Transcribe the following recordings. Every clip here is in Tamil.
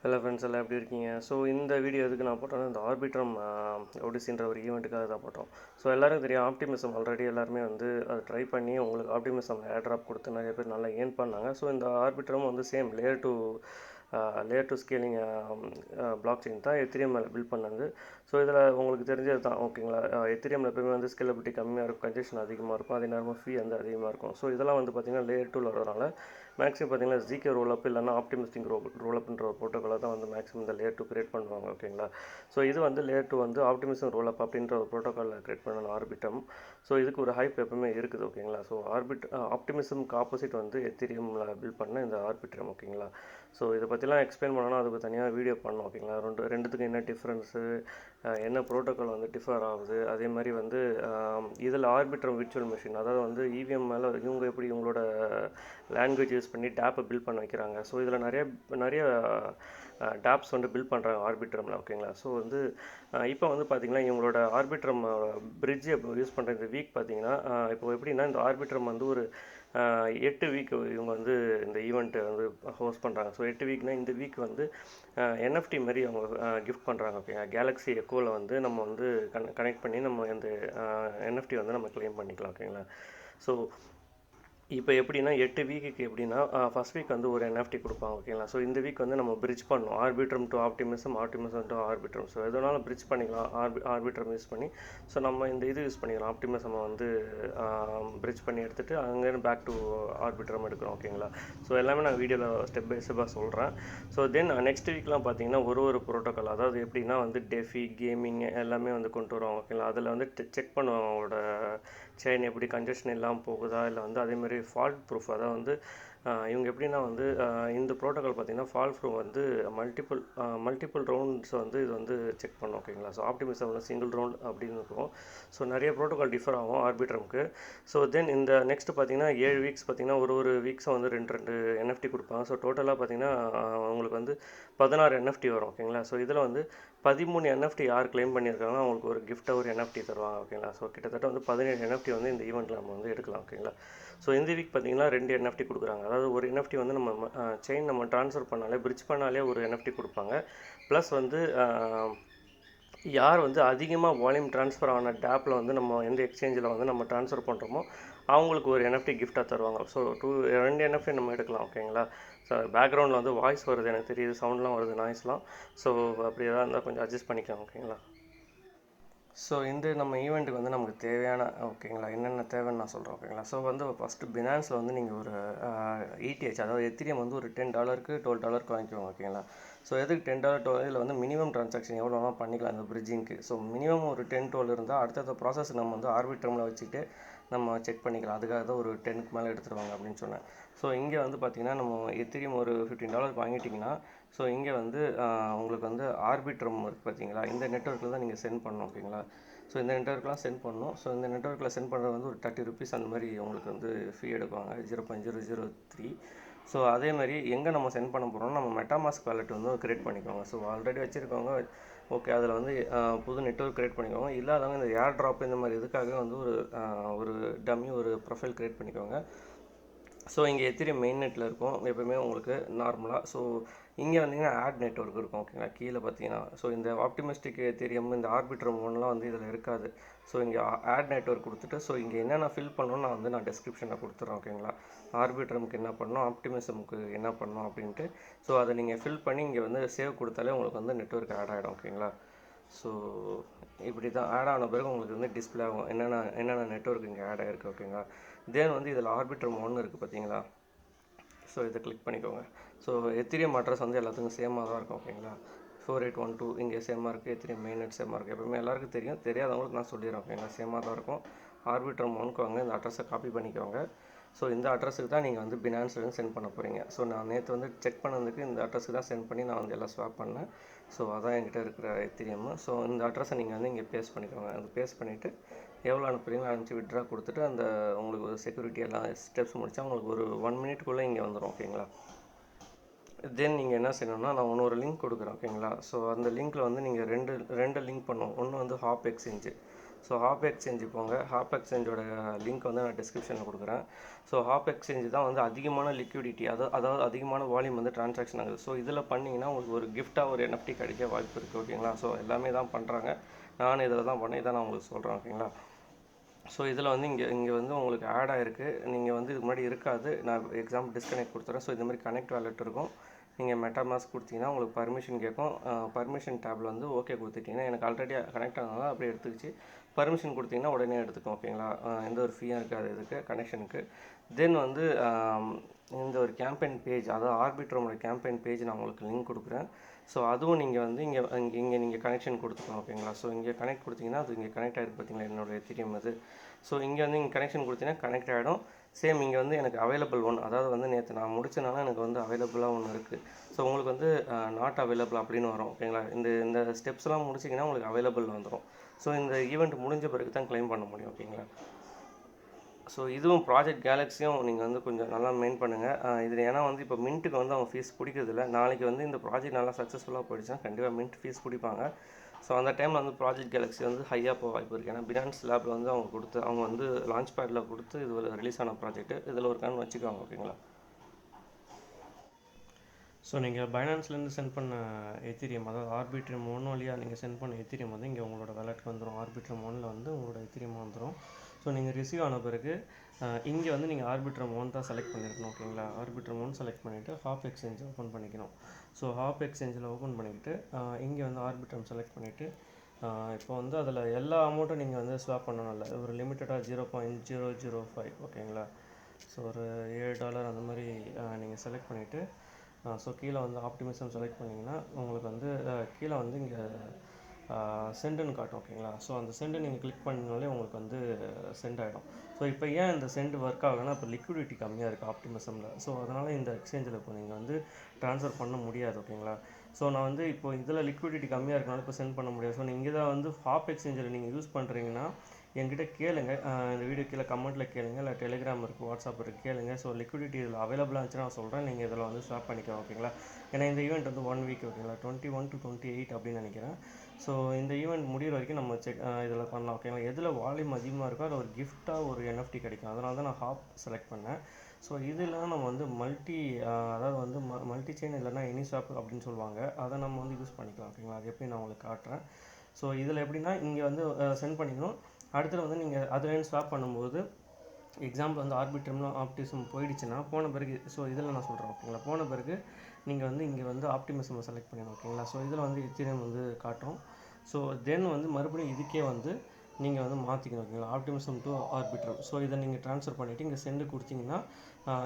ஹலோ ஃப்ரெண்ட்ஸ் எல்லாம் எப்படி இருக்கீங்க? ஸோ இந்த வீடியோ எதுக்கு நான் போட்டோன்னா, இந்த ஆர்பிட்ரம் ஒடிசின்ற ஒரு ஈவெண்ட்டுக்காக தான் போட்டோம். ஸோ எல்லாருக்கும் தெரியும் ஆப்டிமிசம் ஆல்ரெடி எல்லாருமே வந்து அதை ட்ரை பண்ணி உங்களுக்கு ஆப்டிமிசம் ஏர் ட்ராப் கொடுத்து நிறைய பேர் நல்லா ஏர்ன் பண்ணாங்க. ஸோ இந்த ஆர்பிட்ரம் வந்து same layer to scaling block chain தான் எத்திரியம் மேலே பில்ட் பண்ணது. ஸோ இதில் உங்களுக்கு தெரிஞ்சது தான் ஓகேங்களா. எத்திரியமில் எப்பவுமே வந்து ஸ்கேலபிலிட்டி கம்மியாக இருக்கும், கன்ஜெஷன் அதிகமாக இருக்கும், அதே நேரமாக ஃபீ வந்து அதிகமாக இருக்கும். ஸோ இதெல்லாம் வந்து பார்த்திங்கன்னா லேயர் 2 வரதுனால மேக்ஸிமம் பார்த்தீங்கன்னா ஜிகே ரோலப் இல்லைனா ஆப்டிமிஸ்டிக் ரோலப்ன்ற ஒரு ப்ரோட்டோக்காலை தான் வந்து மேக்ஸிமம் இந்த லேயர் 2 கிரியேட் பண்ணுவாங்க ஓகேங்களா. ஸோ இது வந்து லேயர் 2 வந்து ஆப்டிமிசம் ரோலப் அப்படின்ற ஒரு ப்ரோட்டோக்காலில் கிரியேட் பண்ணணும் ஆர்பிட்ரம். ஸோ இதுக்கு ஒரு ஹைப் எப்பவுமே இருக்குது ஓகேங்களா. ஸோ ஆப்டிமிசம்க்கு ஆப்போசிட் வந்து எத்திரியமில் பில்ட் பண்ண இந்த ஆர்பிட்ரம் ஓகேங்களா. ஸோ இதை பற்றிலாம் எக்ஸ்பிளைன் பண்ணோன்னா அதுக்கு தனியாக வீடியோ பண்ணோம் ஓகேங்களா. ரெண்டுத்துக்கு என்ன டிஃப்ரென்ஸு, என்ன ப்ரோட்டோக்கால் வந்து டிஃபர் ஆகுது, அதே மாதிரி வந்து இதில் ஆர்பிட்ரம் விர்ச்சுவல் மிஷின், அதாவது வந்து இவிஎம் மேலே இவங்க எப்படி இவங்களோட லாங்குவேஜ் யூஸ் பண்ணி டேப்பை பில்ட் பண்ண வைக்கிறாங்க. ஸோ இதில் நிறைய டேப்ஸ் வந்து பில்ட் பண்ணுறாங்க ஆர்பிட்ரமில் ஓகேங்களா. ஸோ வந்து இப்போ வந்து பார்த்திங்கன்னா இவங்களோட ஆர்பிட்ரம் பிரிட்ஜ் யூஸ் பண்ணுற இந்த வீக் பார்த்திங்கன்னா இப்போ எப்படின்னா இந்த ஆர்பிட்ரம் வந்து ஒரு 8 வீக் இவங்க வந்து இந்த ஈவெண்ட்டு வந்து ஹோஸ்ட் பண்ணுறாங்க. ஸோ 8 வீக்னால் இந்த வீக் வந்து என்எஃப்டி மாதிரி அவங்க கிஃப்ட் பண்ணுறாங்க ஓகேங்களா. கேலக்ஸி எக்கோவில் வந்து நம்ம வந்து கனெக்ட் பண்ணி நம்ம இந்த என்எஃப்டி வந்து நம்ம கிளைம் பண்ணிக்கலாம் ஓகேங்களா. ஸோ இப்போ எப்படின்னா 8 வீக்குக்கு எப்படின்னா ஃபஸ்ட் வீக் வந்து ஒரு என்எஃப்டி கொடுப்பாங்க ஓகேங்களா. ஸோ இந்த வீக் வந்து நம்ம பிரிட்ஜ் பண்ணணும் Arbitrum to optimism to Arbitrum. So எதனாலும் பிரிட்ஜ் பண்ணிக்கலாம் ஆர்பிட்ரம் யூஸ் பண்ணி. ஸோ நம்ம இந்த இது யூஸ் பண்ணிக்கலாம் ஆப்டிமிசம் வந்து பிரிட்ஜ் பண்ணி எடுத்துகிட்டு அங்கேருந்து பேக் டு ஆர்பிட்ரம் எடுக்கிறோம் ஓகேங்களா. ஸோ எல்லாமே நான் வீடியோவில் ஸ்டெப் பை ஸ்டெப்பாக சொல்கிறேன். ஸோ தென் நெக்ஸ்ட் வீக்லாம் பார்த்தீங்கன்னா ஒரு ப்ரோட்டோக்கால், அதாவது எப்படின்னா வந்து டெஃபி கேமிங் எல்லாமே வந்து கொண்டு வருவாங்க ஓகேங்களா. அதில் வந்து செக் பண்ணுவாங்க அவங்களோட செயின் எப்படி கன்ஜெஷன் இல்லாமல் போகுதா, இல்லை வந்து அதேமாதிரி ஃபால்ட் ப்ரூஃப், அதாவது வந்து இவங்க எப்படின்னா வந்து இந்த ப்ரோட்டோக்கால் பார்த்திங்கன்னா ஃபால்ட் ப்ரூஃப் வந்து மல்டிபிள் ரவுண்ட்ஸ் வந்து இது வந்து செக் பண்ணும் ஓகேங்களா. ஸோ ஆப்டிமிசம் வந்து சிங்கிள் ரவுண்ட் அப்படின்னு இருக்கும். ஸோ நிறைய ப்ரோட்டோக்கால் டிஃபர் ஆகும் ஆர்பிட்ரம்க்கு. ஸோ தென் இந்த நெக்ஸ்ட் பார்த்திங்கன்னா 7 வீக்ஸ் பார்த்திங்கன்னா ஒரு வீக்ஸும் வந்து ரெண்டு என்எஃப்டி கொடுப்பாங்க. ஸோ டோட்டலாக பார்த்திங்கன்னா உங்களுக்கு வந்து 16 என்எஃப்டி வரும் ஓகேங்களா. ஸோ இதில் வந்து 13 என்எஃப்டி யார் கிளைம் பண்ணியிருக்காங்கன்னா அவங்களுக்கு ஒரு கிஃப்ட்டாக ஒரு என்எஃப்டி தருவாங்க ஓகேங்களா. ஸோ கிட்டத்தட்ட வந்து 17 என்எஃப்டி வந்து இந்த ஈவெண்ட்டில் நம்ம வந்து எடுக்கலாம் ஓகேங்களா. ஸோ இந்த வீக் பார்த்திங்கன்னா 2 என்எஃப்டி கொடுக்குறாங்க. அதாவது ஒரு என்எஃப்டி வந்து நம்ம செயின் நம்ம ட்ரான்ஸ்ஃபர் பண்ணாலே பிரிட்ஜ் பண்ணாலே ஒரு என்எஃப்டி கொடுப்பாங்க. ப்ளஸ் வந்து யார் வந்து அதிகமாக வால்யூம் ட்ரான்ஸ்ஃபர் ஆன டேப்பில் வந்து நம்ம எந்த எக்ஸ்சேஞ்சில் வந்து நம்ம ட்ரான்ஸ்ஃபர் பண்ணுறோமோ அவங்களுக்கு ஒரு என்எஃப்டி கிஃப்ட்டாக தருவாங்க. ஸோ 2 என்எஃப்டி நம்ம எடுக்கலாம் ஓகேங்களா. ஸோ பேக்ரவுண்டில் வந்து வாய்ஸ் வருது எனக்கு தெரியுது, சவுண்ட்லாம் வருது, நாய்ஸ்லாம். ஸோ அப்படி எதாவது இருந்தால் கொஞ்சம் அட்ஜஸ்ட் பண்ணிக்கலாம் ஓகேங்களா. ஸோ இந்த நம்ம ஈவெண்ட்டுக்கு வந்து நமக்கு தேவையான ஓகேங்களா என்னென்ன தேவைன்னு நான் சொல்கிறேன் ஓகேங்களா. ஸோ வந்து ஃபஸ்ட்டு பினான்ஸில் வந்து நீங்கள் ஒரு ETH, அதாவது எத்திரியம் வந்து ஒரு $10 $12 வாங்கிக்குவோங்க ஓகேங்களா. ஸோ எதுக்கு $10 இதில் வந்து மினிமம் ட்ரான்சாக்ஷன் எவ்வளோனா பண்ணிக்கலாம் இந்த பிரிட்ஜிங்க்கு. ஸோ மினிமம் ஒரு 10-12 இருந்தால் அடுத்தடுத்த ப்ராசஸ் நம்ம வந்து ஆர்பிட்ரமில் வச்சுட்டு நம்ம செக் பண்ணிக்கலாம். அதுக்காக தான் ஒரு 10க்கு மேலே எடுத்துருவாங்க அப்படின்னு சொன்னேன். ஸோ இங்கே வந்து பார்த்திங்கன்னா நம்ம எத்திரியம் ஒரு $15 வாங்கிட்டிங்கன்னா ஸோ இங்கே வந்து உங்களுக்கு வந்து ஆர்பிட்ரம் இருக்குது பார்த்தீங்களா, இந்த நெட்வொர்க்கில் தான் நீங்கள் சென்ட் பண்ணணும் ஓகேங்களா. ஸோ இந்த நெட்வொர்க்லாம் சென்ட் பண்ணணும். ஸோ இந்த நெட்வொர்க்கில் சென்ட் பண்ணுறது வந்து ஒரு ₹30 அந்த மாதிரி உங்களுக்கு வந்து ஃபீ எடுப்பாங்க, 0.003. ஸோ அதேமாதிரி எங்கே நம்ம சென்ட் பண்ண போகிறோம், நம்ம மெட்டாமாஸ்க் வாலெட் வந்து க்ரியேட் பண்ணிக்கோங்க. ஸோ ஆல்ரெடி வச்சுருக்கவங்க ஓகே அதில் வந்து புது நெட்வொர்க் க்ரியேட் பண்ணிக்கோங்க. இல்லாதவங்க இந்த ஏர் ட்ராப் இந்த மாதிரி இதுக்காக வந்து ஒரு டம்மி ஒரு ப்ரொஃபைல் க்ரியேட் பண்ணிக்கோங்க. ஸோ இங்கே எத்திரியம் மெயின் நெட்டில் இருக்கும் எப்போயுமே உங்களுக்கு நார்மலாக. ஸோ இங்கே வந்தீங்கன்னா ஆட் நெட்வொர்க் இருக்கும் ஓகேங்களா. கீழே பார்த்தீங்கன்னா ஸோ இந்த ஆப்டிமிஸ்டிக் எத்திரியம் இந்த ஆர்பிட்ரம் ஒன்லாம் வந்து இதில் இருக்காது. ஸோ இங்கே ஆட் நெட்வொர்க் கொடுத்துட்டு ஸோ இங்கே என்னென்ன ஃபில் பண்ணணும்னு நான் டிஸ்கிரிப்ஷனில் கொடுத்துட்றேன் ஓகேங்களா. ஆர்பிட்ரமுக்கு என்ன பண்ணணும், ஆப்டிமிசமுக்கு என்ன பண்ணணும் அப்படின்ட்டு. ஸோ அதை நீங்கள் ஃபில் பண்ணி இங்கே வந்து சேவ் கொடுத்தாலே உங்களுக்கு வந்து நெட்வொர்க் ஆட் ஆகிடும் ஓகேங்களா. ஸோ இப்படி தான் ஆட் ஆன பிறகு உங்களுக்கு வந்து டிஸ்பிளே ஆகும் என்னென்ன நெட்வொர்க் இங்கே ஆட் ஆகிருக்கு ஓகேங்களா. தென் வந்து இதில் ஆர்பிட்ரம் 1 இருக்குது பார்த்தீங்களா. ஸோ இதை கிளிக் பண்ணிக்கோங்க. ஸோ எத்திரியம் அட்ரஸ் வந்து எல்லாத்துக்கும் சேமாக தான் இருக்கும் ஓகேங்களா. 4812 இங்கே சேமாக இருக்குது, எத்திரியம் மெயின் நெட் சேமாக இருக்குது. எப்பவுமே எல்லாருக்கும் தெரியும், தெரியாதவங்களுக்கு நான் சொல்லிடுறேன் ஓகேங்களா. சேமாக தான் இருக்கும். ஆர்பிட்ரம் 1க்கு வாங்க, இந்த அட்ரஸை காப்பி பண்ணிக்கோங்க. ஸோ இந்த அட்ரஸுக்கு தான் நீங்கள் வந்து பினான்ஸ்லேருந்து சென்ட் பண்ண போகிறீங்க. ஸோ நான் நேற்று வந்து செக் பண்ணதுக்கு இந்த அட்ரஸுக்கு தான் சென்ட் பண்ணி நான் வந்து எல்லாம் ஸ்வாப் பண்ணேன். ஸோ அதான் என்கிட்ட இருக்கிற எத்திரியம். ஸோ இந்த அட்ரஸை நீங்கள் வந்து இங்கே பேஸ்ட் பண்ணிக்கோங்க. அது பேஸ்ட் பண்ணிவிட்டு எவ்வளோ அனுப்புறீங்களோ அனுப்பிச்சு விட்ரா கொடுத்துட்டு அந்த உங்களுக்கு ஒரு செக்யூரிட்டி எல்லாம் ஸ்டெப்ஸ் முடித்தா உங்களுக்கு ஒரு 1 மினிட்குள்ளே இங்கே வந்துடும் ஓகேங்களா. தென் நீங்கள் என்ன செய்யணும்னா நான் இன்னொரு லிங்க் கொடுக்குறேன் ஓகேங்களா. ஸோ அந்த லிங்க்கில் வந்து நீங்கள் ரெண்டு லிங்க் பண்ணுவோம். ஒன்று வந்து hop exchange. So hop exchange போங்க. ஹாப் எக்ஸ்சேஞ்சோட லிங்க் வந்து நான் டிஸ்கிரிப்ஷனில் கொடுக்குறேன். ஸோ ஹாப் எக்ஸ்சேஞ்சு தான் வந்து அதிகமான லிக்விடிட்டி, அதாவது அதிகமான வால்யூம் வந்து ட்ரான்சாக்ஷன் ஆகுது. ஸோ இதில் பண்ணிங்கன்னா உங்களுக்கு ஒரு கிஃப்ட்டாக ஒரு NFT கிடைக்க வாய்ப்பு இருக்குது. ஓகேங்களா? ஸோ எல்லாமே தான் பண்ணுறாங்க, நானும் இதில் தான் பண்ணேன். இதை நான் உங்களுக்கு சொல்கிறேன். ஓகேங்களா? ஸோ இதில் வந்து இங்கே வந்து உங்களுக்கு ஆட் ஆகிருக்கு. நீங்கள் வந்து இதுக்கு முன்னாடி இருக்காது. நான் எக்ஸாம்பிள் டிஸ்கனெக்ட் கொடுத்துறேன். ஸோ இந்த மாதிரி கனெக்ட் வாலெட் இருக்கும். நீங்கள் மெட்டாமாஸ்க் கொடுத்தீங்கன்னா உங்களுக்கு பர்மிஷன் கேட்கும். பர்மிஷன் டேப்பில் வந்து ஓகே கொடுத்துட்டிங்கன்னா, எனக்கு ஆல்ரெடி கனெக்ட் ஆனதால அப்படியே எடுத்துக்கிச்சு. பர்மிஷன் கொடுத்தீங்கன்னா உடனே எடுத்துக்கும். ஓகேங்களா? எந்த ஒரு ஃபீயும் இருக்காது இதுக்கு கனெக்ஷனுக்கு. தென் வந்து இந்த ஒரு கேம்பெயின் பேஜ், அதாவது ஆர்பிட்ரமோட கேம்பெயின் பேஜ் நான் உங்களுக்கு லிங்க் கொடுக்குறேன். ஸோ அதுவும் நீங்கள் வந்து இங்கே நீங்கள் கனெக்ஷன் கொடுத்துக்கணும். ஓகேங்களா? ஸோ இங்கே கனெக்ட் கொடுத்தீங்கன்னா அது இங்கே கனெக்ட் ஆகிருக்கு. பார்த்தீங்களா என்னோட எத்திரியம் அது. ஸோ இங்கே வந்து இங்கே கனெக்ஷன் கொடுத்தீங்கன்னா கனெக்ட் ஆகிடும். சேம் இங்கே வந்து எனக்கு அவைலபிள் ஒன்று, அதாவது வந்து நேற்று நான் முடிச்சனால எனக்கு வந்து அவைலபிளாக ஒன்று இருக்குது. ஸோ உங்களுக்கு வந்து நாட் அவைலபிள் அப்படின்னு வரும். ஓகேங்களா? இந்த ஸ்டெப்ஸ்லாம் முடிச்சிங்கன்னா உங்களுக்கு அவைலபிள் வந்துடும். ஸோ இந்த ஈவெண்ட் முடிஞ்ச பிறகு தான் க்ளைம் பண்ண முடியும். ஓகேங்களா? ஸோ இதுவும் ப்ராஜெக்ட் கேலக்ஸியும் நீங்கள் வந்து கொஞ்சம் நல்லா மெயின் பண்ணுங்கள். இதில் ஏன்னா வந்து இப்போ மின்ட்டுக்கு வந்து அவங்க ஃபீஸ் பிடிக்கிறதில்ல. நாளைக்கு வந்து இந்த ப்ராஜெக்ட் நல்லா சக்ஸஸ்ஃபுல்லாக போயிடுச்சுன்னா கண்டிப்பாக மின்ட் ஃபீஸ் பிடிப்பாங்க. ஸோ அந்த டைமில் வந்து ப்ராஜெக்ட் கேலக்ஸி வந்து ஹையாக போக வாய்ப்பு இருக்குது. ஏன்னா பினான்ஸ் லேபில் வந்து அவங்க வந்து லான்ச் பேடில் கொடுத்து இது ரிலீஸ் ஆன ப்ராஜெக்ட், இதில் ஒரு கண் வச்சுக்குவாங்க. ஓகேங்களா? ஸோ நீங்கள் பைனான்ஸ்லேருந்து சென்ட் பண்ண எத்திரியம், அதாவது ஆர்பிட்ரம் 1 வழியாக நீங்கள் சென்ட் பண்ண எத்திரியம் வந்து இங்கே உங்களோட வேலெட்டுக்கு வந்துடும். ஆர்பிட்ரம் 1ல் வந்து உங்களோட எத்திரியம் வந்துடும். ஸோ நீங்கள் ரிசீவ் ஆன பிறகு இங்கே வந்து நீங்கள் ஆர்பிட்ரம் 1 தான் செலக்ட் பண்ணியிருக்கணும். ஓகேங்களா? ஆர்பிட்ரம் 1 செலக்ட் பண்ணிவிட்டு ஹாப் எக்ஸ்சேஞ்ச் ஓப்பன் பண்ணிக்கணும். ஸோ ஹாப் எக்ஸ்சேஞ்சில் ஓப்பன் பண்ணிக்கிட்டு இங்கே வந்து ஆர்பிட்ரம் செலக்ட் பண்ணிவிட்டு இப்போ வந்து அதில் எல்லா அமௌண்ட்டும் நீங்கள் வந்து ஸ்வாப் பண்ணணும். இல்லை, ஒரு லிமிட்டடாக 0.005. ஓகேங்களா? ஸோ ஒரு $7 அந்த மாதிரி நீங்கள் செலக்ட் பண்ணிவிட்டு ஸோ கீழே வந்து ஆப்டிமிசம் செலக்ட் பண்ணிங்கன்னா உங்களுக்கு வந்து கீழே வந்து இங்கே சென்டுன்னு காட்டும். ஓகேங்களா? ஸோ அந்த சென்டு நீங்கள் கிளிக் பண்ணினாலே உங்களுக்கு வந்து சென்ட் ஆகிடும். ஸோ இப்போ ஏன் இந்த சென்ட் ஒர்க் ஆகலைன்னா, இப்போ லிக்விடிட்டி கம்மியாக இருக்குது ஆப்டிமிசமில். ஸோ அதனால் இந்த எக்ஸ்சேஞ்சில் இப்போ நீங்கள் வந்து ட்ரான்ஸ்ஃபர் பண்ண முடியாது. ஓகேங்களா? ஸோ நான் வந்து இப்போ இதில் லிக்விடிட்டி கம்மியாக இருக்கனால இப்போ சென்ட் பண்ண முடியாது. ஸோ நீங்கள் இதை வந்து ஹாப் எக்ஸ்சேஞ்சில் நீங்கள் யூஸ் பண்ணுறீங்கன்னா என்கிட்ட கேளுங்க. இந்த வீடியோ கீழே கமெண்ட்டில் கேளுங்க, இல்லை டெலிகிராம் இருக்குது, வாட்ஸ்அப் இருக்குது, கேளுங்க. ஸோ லிக்விடிட்டி இதில் அவைலபிளாக இருந்துச்சுன்னா நான் சொல்கிறேன், நீங்கள் இதில் வந்து ஸ்வாப் பண்ணிக்கலாம். ஓகேங்களா? ஏன்னா இந்த ஈவெண்ட் வந்து 1 வீக். ஓகேங்களா? 21 to 28 அப்படின்னு நினைக்கிறேன். ஸோ இந்த ஈவெண்ட் முடிகிற வரைக்கும் நம்ம இதில் பண்ணலாம். ஓகேங்களா? எதில் வால்யூம் அதிகமாக இருக்கோ அது ஒரு கிஃப்ட்டாக ஒரு NFT கிடைக்கும். அதனால தான் நான் ஹாப் செலக்ட் பண்ணேன். ஸோ இதெல்லாம் நம்ம வந்து அதாவது வந்து மல்டி செயின் இல்லைனா எனி ஸ்வாப் அப்படின்னு சொல்லுவாங்க, அதை நம்ம வந்து யூஸ் பண்ணிக்கலாம். ஓகேங்களா? அது எப்படி நான் உங்களுக்கு காட்டுறேன். ஸோ இதில் எப்படின்னா இங்கே வந்து சென்ட் பண்ணிக்கணும். அடுத்தது வந்து நீங்கள் அதுலேருந்து ஸ்வாப் பண்ணும்போது எக்ஸாம்பிள் வந்து ஆர்பிட்ரம்லாம் ஆப்டிமிசம் போயிடுச்சுன்னா போன பிறகு, ஸோ இதில் நான் சொல்கிறேன். ஓகேங்களா? போன பிறகு நீங்கள் வந்து இங்கே வந்து ஆப்டிமிசம் செலக்ட் பண்ணிடணும். ஓகேங்களா? ஸோ இதில் வந்து எத்திரியம் வந்து காட்டும். ஸோ தென் வந்து மறுபடியும் இதுக்கே வந்து நீங்கள் வந்து மாற்றிக்கணும். ஓகேங்களா? Optimism to Arbitrum. ஸோ இதை நீங்கள் ட்ரான்ஸ்ஃபர் பண்ணிவிட்டு இங்கே சென்டு கொடுத்தீங்கன்னா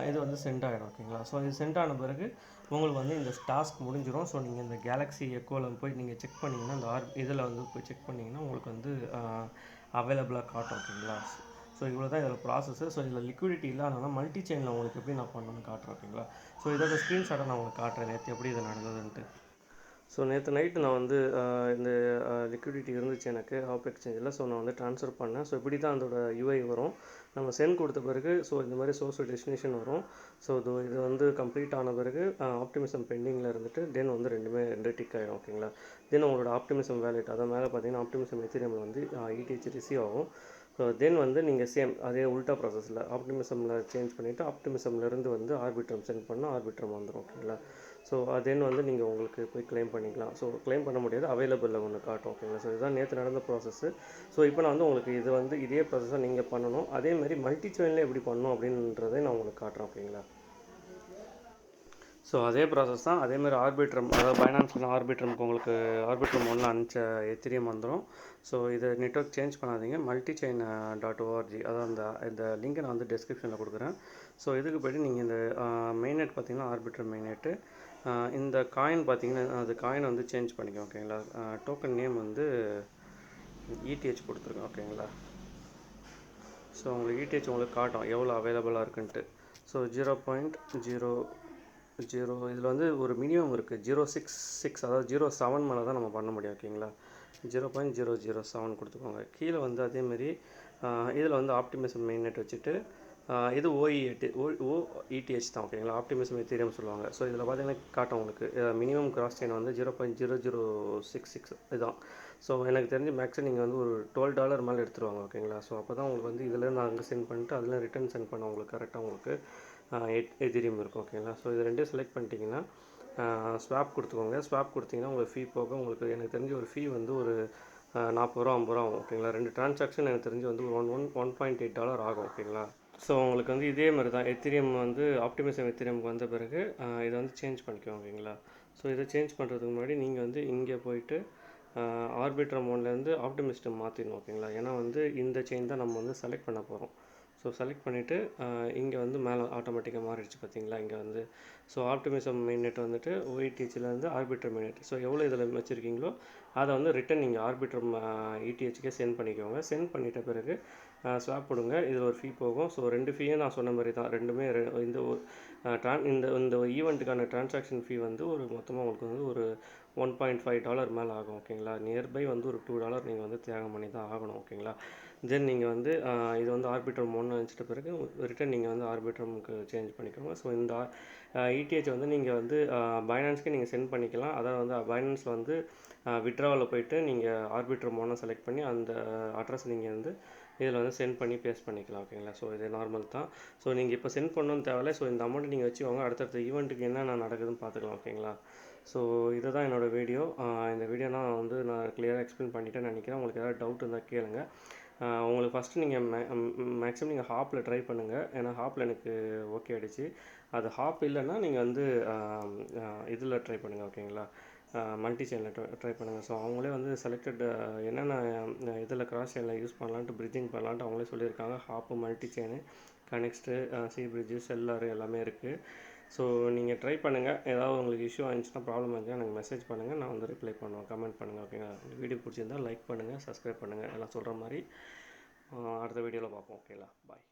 இது வந்து சென்ட் ஆகிடும். ஓகேங்களா? ஸோ இது சென்ட் ஆன பிறகு உங்களுக்கு வந்து இந்த டாஸ்க் முடிஞ்சிடும். ஸோ நீங்கள் இந்த கேலக்ஸி எக்கோவில் போய் நீங்கள் செக் பண்ணிங்கன்னா, இந்த இதில் வந்து போய் செக் பண்ணிங்கன்னா உங்களுக்கு வந்து அவைலபிளாக காட்டும். ஓகேங்களா? ஸோ இவ்வளோ தான் இதில் ப்ராசஸ்ஸு. ஸோ இதில் லிக்விடிட்டி இல்லாதனால மல்டி செயினில் உங்களுக்கு எப்படி நான் பண்ணணும்னு காட்டுறேன். ஓகேங்களா? ஸோ இதோட ஸ்க்ரீன்ஷாட்டை நான் உங்களுக்கு காட்டுறேன், நேற்று எப்படி இது நடந்ததுன்ட்டு. ஸோ நேற்று நைட்டு நான் வந்து இந்த லிக்விடிட்டி இருந்துச்சு எனக்கு ஹாப் எக்ஸ்சேஞ்சில். ஸோ நான் வந்து ட்ரான்ஸ்ஃபர் பண்ணேன். ஸோ இப்படி தான் அதோட UI வரும். நம்ம சென்ட் கொடுத்த பிறகு ஸோ இந்த மாதிரி சோர்ஸ் டெஸ்டினேஷன் வரும். ஸோ இது வந்து கம்ப்ளீட் ஆன பிறகு ஆப்டிமிசம் பெண்டிங்கில் இருந்துட்டு தென் வந்து ரெண்டு டிக் ஆகிடும். ஓகேங்களா? தென் உங்களோட ஆப்டிமிசம் வேலெட், அதை மேலே பார்த்தீங்கன்னா ஆப்டிமிசம் எத்திரியமில் வந்து ETH ரிசீவ் ஆகும். ஸோ தென் வந்து நீங்கள் சேம் அதே உல்டா ப்ராசஸில் ஆப்டிமிசமில் சேஞ்ச் பண்ணிவிட்டு ஆப்டிமிசம்லேருந்து வந்து ஆர்பிட்ரம் சென்ட் பண்ணால் ஆர்பிட்ரம் வந்துடும். ஓகேங்களா? ஸோ தென் வந்து நீங்கள் உங்களுக்கு போய் க்ளைம் பண்ணிக்கலாம். ஸோ க்ளைம் பண்ண முடியாது, அவைலபிளில் ஒன்று காட்டும். ஓகேங்களா? ஸோ இதுதான் நேற்று நடந்த ப்ராசஸ்ஸு. ஸோ இப்போ நான் வந்து உங்களுக்கு இது வந்து இதே ப்ராசஸாக நீங்கள் பண்ணணும். அதேமாதிரி மல்டி செயினில் எப்படி பண்ணணும் அப்படின்றதை நான் உங்களுக்கு காட்டுறேன். ஓகேங்களா? ஸோ அதே ப்ராசஸ் தான். அதேமாதிரி ஆர்பிட்ரம், அதாவது பைனான்ஸில் ஆர்பிட்ரம்க்கு உங்களுக்கு ஆர்பிட்ரம் 1 அனுப்பிச்ச எத்திரியம் வந்துடும். ஸோ இதை நெட்வொர்க் சேஞ்ச் பண்ணாதீங்க. multichain.org, அதாவது இந்த லிங்கை நான் வந்து டிஸ்கிரிப்ஷனில் கொடுக்குறேன். ஸோ இதுக்கு போய்ட்டு நீங்கள் இந்த மெயின்நெட் பார்த்தீங்கன்னா ஆர்பிட்ரம் மெயின்நெட்டு, இந்த காயின் பார்த்தீங்கன்னா அது காயின் வந்து சேஞ்ச் பண்ணிக்கோங்க. ஓகேங்களா? டோக்கன் நேம் வந்து ETH கொடுத்துருக்கேன். ஓகேங்களா? ஸோ உங்களுக்கு ETH உங்களுக்கு காட்டும் எவ்வளோ அவைலபிளாக இருக்குன்ட்டு. ஸோ 0.0 இதில் வந்து ஒரு மினிமம் இருக்குது 0.66, அதாவது 0.7 மேலே தான் நம்ம பண்ண முடியும். ஓகேங்களா? 0.007 கொடுத்துக்கோங்க. கீழே வந்து அதேமாரி இதில் வந்து ஆப்டிமிசம் மெயின்நெட் வச்சுட்டு இது ஓஇடிஹெச் தான் ஓகேங்களா. ஆப்டிமிசம் எத்தீரியம் சொல்லுவாங்க. ஸோ இதில் பார்த்தீங்கன்னா காட்டும் உங்களுக்கு மினிமம் கிராஸ் செயின் வந்து 0.0066 இதுதான். ஸோ எனக்கு தெரிஞ்சு மேக்ஸிமம் நீங்கள் வந்து ஒரு $12 மேலே எடுத்துருவாங்க ஓகேங்களா. ஸோ அப்போ தான் உங்களுக்கு வந்து இதில் நான் அங்கே சென்ட் பண்ணிட்டு அதில் ரிட்டர்ன் சென்ட் பண்ண உங்களுக்கு கரெக்டாக உங்களுக்கு எதிரியம் இருக்கும் ஓகேங்களா. ஸோ இது ரெண்டையும் செலக்ட் பண்ணிட்டீங்கன்னா ஸ்வாப் கொடுத்துக்கோங்க. ஸ்வாப் கொடுத்தீங்கன்னா உங்களுக்கு ஃபீ போக உங்களுக்கு எனக்கு தெரிஞ்ச ஒரு ஃபீ வந்து ஒரு $40 $50 ஆகும் ஓகேங்களா. 2 டிரான்சாக்ஷன் எனக்கு தெரிஞ்சு வந்து ஒரு $1.8 ஆகும் ஓகேங்களா. ஸோ உங்களுக்கு வந்து இதே மாதிரி தான் எத்திரியம் வந்து ஆப்டிமிசம் எத்திரியமுக்கு வந்த பிறகு இதை வந்து சேஞ்ச் பண்ணிக்கோங்க ஓகேங்களா. ஸோ இதை சேஞ்ச் பண்ணுறதுக்கு முன்னாடி நீங்கள் வந்து இங்கே போயிட்டு ஆர்பிட்ரம் ஒன்லேருந்து ஆப்டிமிஸ்டம் மாற்றிடணும் ஓகேங்களா. ஏன்னா வந்து இந்த செயின் தான் நம்ம வந்து செலக்ட் பண்ண போகிறோம். ஸோ செலக்ட் பண்ணிவிட்டு இங்கே வந்து மேலே ஆட்டோமேட்டிக்காக மாறிடுச்சு பார்த்தீங்களா. இங்கே வந்து ஸோ ஆப்டிமிசம் மெயின்நெட் வந்துட்டு ஓஇடிஹெச்லேருந்து ஆர்பிட்ரம் மெயின்நெட். ஸோ எவ்வளோ இதில் வச்சுருக்கீங்களோ அதை வந்து ரிட்டன் நீங்கள் ஆர்பிட்ரம் இடிஹெச்க்கே சென்ட் பண்ணிக்கோங்க. சென்ட் பண்ணிட்ட பிறகு ஸ்வாப் கொடுங்க. இதில் ஒரு ஃபீ போகும். ஸோ 2 ஃபீயும் நான் சொன்ன மாதிரி தான். ரெண்டுமே இந்த இந்த ஈவெண்ட்டுக்கான டிரான்சாக்ஷன் ஃபீ வந்து ஒரு மொத்தமாக உங்களுக்கு வந்து ஒரு $1.5 மேலே ஆகும் ஓகேங்களா. நியர்பை வந்து ஒரு $2 நீங்கள் வந்து தியாகம் பண்ணி தான் ஆகணும் ஓகேங்களா. தென் நீங்கள் வந்து இது வந்து ஆர்பிட்ரம் ஒன்று வச்சுட்ட பிறகு ரிட்டன் நீங்கள் வந்து ஆர்பிட்ரமுக்கு சேஞ்ச் பண்ணிக்கோங்க. ஸோ இந்த இடிஹெச் வந்து நீங்கள் வந்து பைனான்ஸ்க்கு நீங்கள் சென்ட் பண்ணிக்கலாம். அதாவது வந்து பைனான்ஸில் வந்து விட்ராவில் போயிட்டு நீங்கள் ஆர்பிட்ரம் ஒன்று செலக்ட் பண்ணி அந்த அட்ரஸ் நீங்கள் வந்து இதில் வந்து சென்ட் பண்ணி பேஸ்ட் பண்ணிக்கலாம் ஓகேங்களா. ஸோ இது நார்மல் தான். ஸோ நீங்கள் இப்போ சென்ட் பண்ணணும்னு தேவையில்லை. ஸோ இந்த அமௌண்ட்டு நீங்கள் வச்சுக்கோங்க. அடுத்தடுத்த ஈவெண்ட்டுக்கு என்னென்ன நடக்குதுன்னு பார்த்துக்கலாம் ஓகேங்களா. ஸோ இதை தான் என்னோடய வீடியோ. இந்த வீடியோ நான் கிளியராக எக்ஸ்பிளைன் பண்ணிட்டேன்னு நினைக்கிறேன். உங்களுக்கு ஏதாவது டவுட் இருந்தால் கேளுங்க. உங்களுக்கு ஃபஸ்ட்டு நீங்கள் மேக்ஸிமம் நீங்கள் ஹாப்பில் ட்ரை பண்ணுங்கள். ஏன்னா ஹாப்பில் எனக்கு ஓகே ஆகிடுச்சு. அது ஹாப் இல்லைன்னா நீங்கள் வந்து இதில் ட்ரை பண்ணுங்கள் ஓகேங்களா. மல்டி செயினில் ட்ரை பண்ணுங்கள். ஸோ அவங்களே வந்து செலக்டட் என்னென்ன இதில் கிராஸ் செயினில் யூஸ் பண்ணலான்ட்டு பிரிட்ஜிங் பண்ணலான்ட்டு அவங்களே சொல்லியிருக்காங்க. Hop, multi chain, connects, C bridge, செல்லாரு எல்லாமே இருக்குது. ஸோ நீங்கள் ட்ரை பண்ணுங்கள். ஏதாவது உங்களுக்கு இஷ்யூ ஆகிடுச்சுன்னா ப்ராப்ளம் இருந்துச்சுன்னா எனக்கு மெசேஜ் பண்ணுங்கள். நான் வந்து ரிப்ளை பண்ணுவேன். கமெண்ட் பண்ணுங்கள் ஓகேங்களா. வீடியோ பிடிச்சிருந்தால் லைக் பண்ணுங்கள், சப்ஸ்கிரைப் பண்ணுங்கள். எல்லாம் சொல்கிற மாதிரி அடுத்த வீடியோவில் பார்ப்போம் ஓகேங்களா. பாய்.